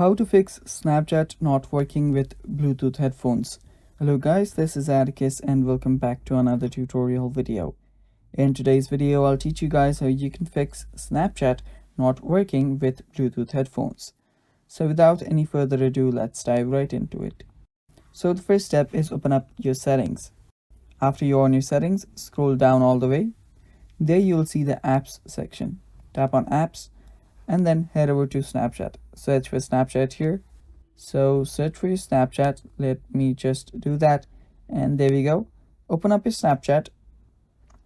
How to fix Snapchat not working with Bluetooth headphones. Hello guys, this is Atticus and welcome back to another tutorial video. In today's video, I'll teach you guys how you can fix Snapchat not working with Bluetooth headphones. So without any further ado, let's dive right into it. So the first step is open up your settings. After you're on your settings, scroll down all the way. There you'll see the apps section. Tap on apps and then head over to Snapchat. Search for Snapchat here. So search for your Snapchat. Let me just do that. And there we go. Open up your Snapchat.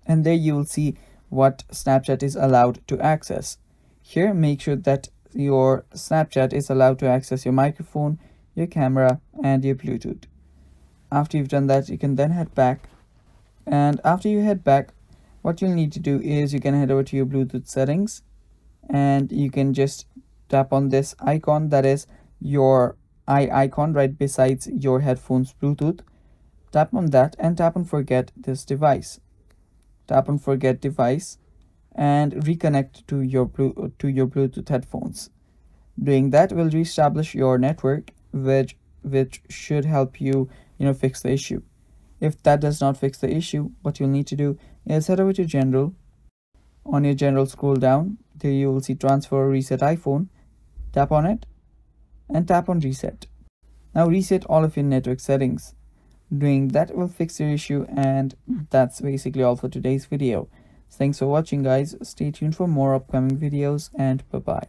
And there you will see what Snapchat is allowed to access. Here, make sure that your Snapchat is allowed to access your microphone, your camera, and your Bluetooth. After you've done that, you can then head back. And after you head back, what you'll need to do is you can head over to your Bluetooth settings. And you can just tap on this icon, that is your eye icon right besides your headphones Bluetooth. Tap on that and tap on forget this device. Tap on forget device and reconnect to your Bluetooth headphones. Doing that will reestablish your network, which should help you fix the issue. If that does not fix the issue, what you'll need to do is head over to general. On your general, scroll down. There you will see transfer or reset iPhone. Tap on it and tap on reset. Now reset all of your network settings. Doing that will fix your issue, and that's basically all for today's video. Thanks for watching guys. Stay tuned for more upcoming videos and bye bye.